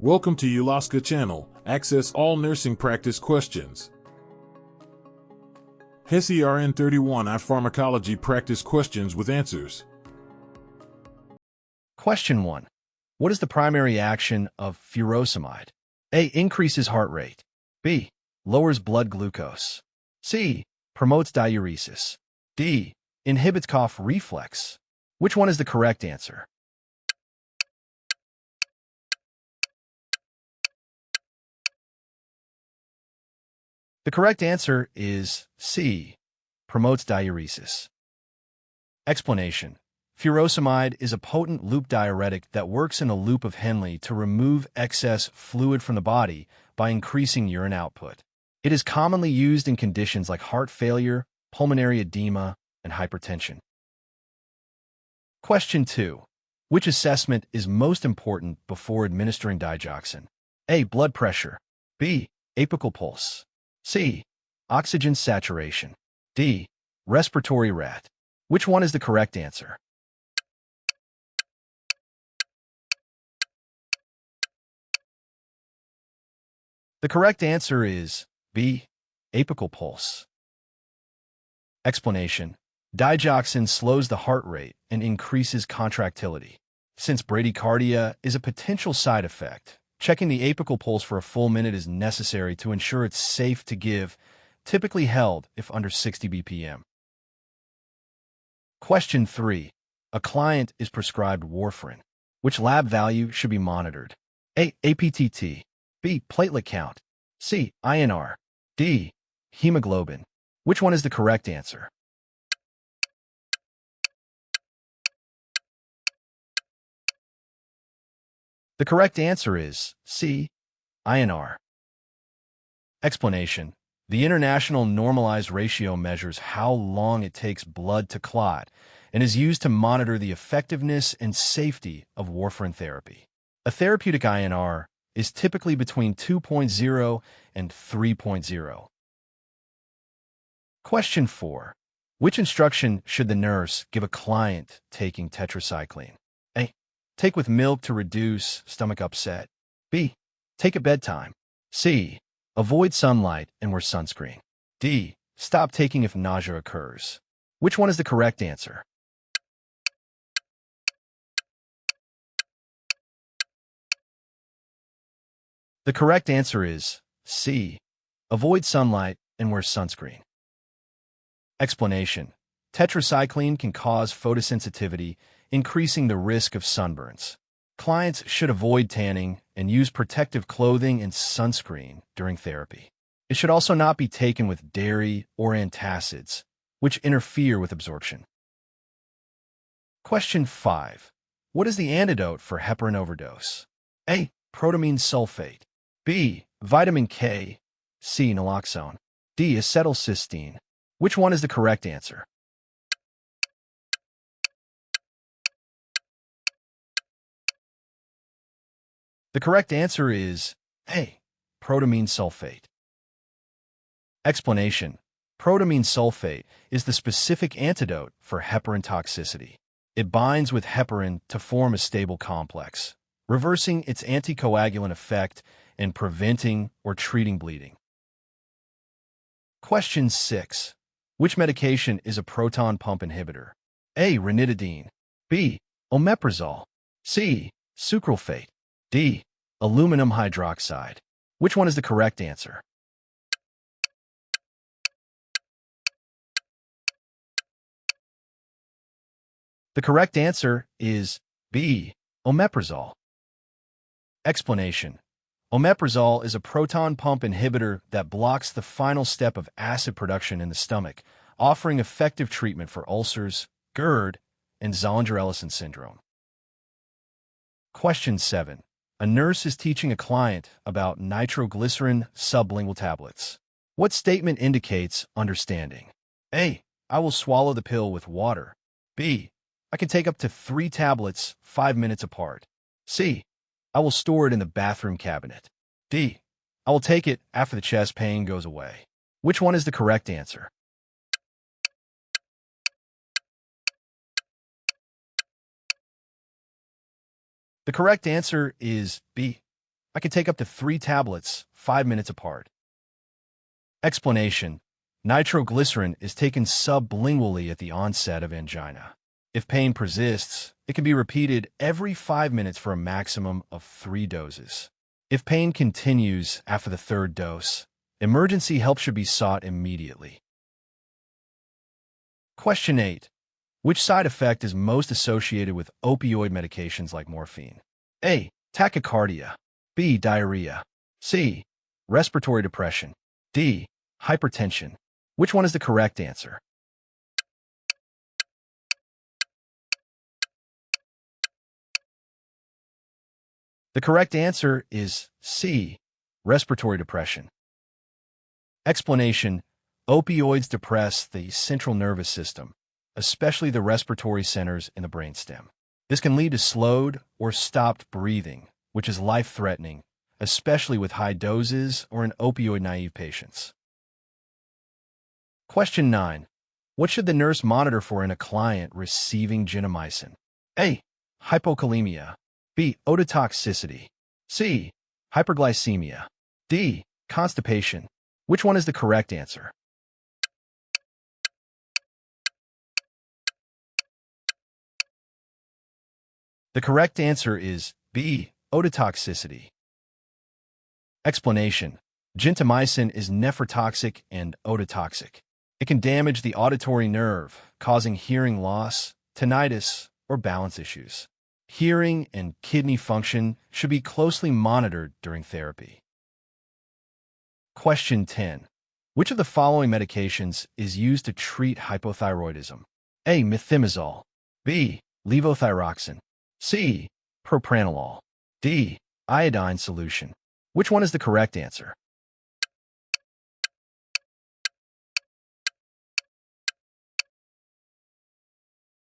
Welcome to Ulosca channel. Access all nursing practice questions. HESI RN 31I Pharmacology practice questions with answers. Question 1. What is the primary action of furosemide? A. Increases heart rate. B. Lowers blood glucose. C. Promotes diuresis. D. Inhibits cough reflex. Which one is the correct answer? The correct answer is C. Promotes diuresis. Explanation. Furosemide is a potent loop diuretic that works in a loop of Henle to remove excess fluid from the body by increasing urine output. It is commonly used in conditions like heart failure, pulmonary edema, and hypertension. Question 2. Which assessment is most important before administering digoxin? A. Blood pressure. B. Apical pulse. C. Oxygen saturation. D. Respiratory rate. Which one is the correct answer? The correct answer is B. Apical pulse. Explanation. Digoxin slows the heart rate and increases contractility. Since bradycardia is a potential side effect, checking the apical pulse for a full minute is necessary to ensure it's safe to give, typically held if under 60 bpm. Question 3. A client is prescribed warfarin. Which lab value should be monitored? A. APTT. B. Platelet count. C. INR. D. Hemoglobin. Which one is the correct answer? The correct answer is C. INR. Explanation. The International Normalized Ratio measures how long it takes blood to clot and is used to monitor the effectiveness and safety of warfarin therapy. A therapeutic INR is typically between 2.0 and 3.0. Question 4. Which instruction should the nurse give a client taking tetracycline? A. Take with milk to reduce stomach upset. B. Take at bedtime. C. Avoid sunlight and wear sunscreen. D. Stop taking if nausea occurs. Which one is the correct answer? The correct answer is C. Avoid sunlight and wear sunscreen. Explanation. Tetracycline can cause photosensitivity, increasing the risk of sunburns. Clients should avoid tanning and use protective clothing and sunscreen during therapy. It should also not be taken with dairy or antacids, which interfere with absorption. Question 5. What is the antidote for heparin overdose? A. Protamine sulfate. B. Vitamin K. C. Naloxone. D. Acetylcysteine. Which one is the correct answer? The correct answer is A. Protamine sulfate. Explanation. Protamine sulfate is the specific antidote for heparin toxicity. It binds with heparin to form a stable complex, reversing its anticoagulant effect and preventing or treating bleeding. Question 6. Which medication is a proton pump inhibitor? A. Ranitidine. B. Omeprazole. C. Sucralfate. D. Aluminum hydroxide. Which one is the correct answer? The correct answer is B. Omeprazole. Explanation. Omeprazole is a proton pump inhibitor that blocks the final step of acid production in the stomach, offering effective treatment for ulcers, GERD, and Zollinger-Ellison syndrome. Question 7. A nurse is teaching a client about nitroglycerin sublingual tablets. What statement indicates understanding? A. I will swallow the pill with water. B. I can take up to 3 tablets 5 minutes apart. C. I will store it in the bathroom cabinet. D. I will take it after the chest pain goes away. Which one is the correct answer? The correct answer is B. I can take up to 3 tablets 5 minutes apart. Explanation: nitroglycerin is taken sublingually at the onset of angina. If pain persists, it can be repeated every 5 minutes for a maximum of 3 doses. If pain continues after the 3rd dose, emergency help should be sought immediately. Question 8. Which side effect is most associated with opioid medications like morphine? A. Tachycardia. B. Diarrhea. C. Respiratory depression. D. Hypertension. Which one is the correct answer? The correct answer is C. Respiratory depression. Explanation: opioids depress the central nervous system, especially the respiratory centers in the brainstem. This can lead to slowed or stopped breathing, which is life-threatening, especially with high doses or in opioid-naive patients. Question 9. What should the nurse monitor for in a client receiving gentamicin? A. Hypokalemia. B. Ototoxicity. C. Hyperglycemia. D. Constipation. Which one is the correct answer? The correct answer is B. Ototoxicity. Explanation: gentamicin is nephrotoxic and ototoxic. It can damage the auditory nerve, causing hearing loss, tinnitus, or balance issues. Hearing and kidney function should be closely monitored during therapy. Question 10. Which of the following medications is used to treat hypothyroidism? A. Methimazole. B. Levothyroxine. C. Propranolol. D. Iodine solution. Which one is the correct answer?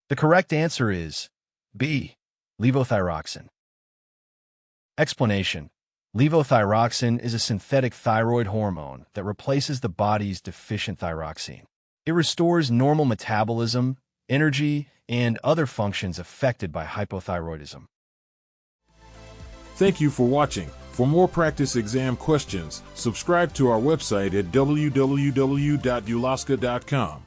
The correct answer is B. Levothyroxine. Explanation: levothyroxine is a synthetic thyroid hormone that replaces the body's deficient thyroxine. It restores normal metabolism, energy, and other functions affected by hypothyroidism. Thank you for watching. For more practice exam questions, subscribe to our website at www.ulosca.com.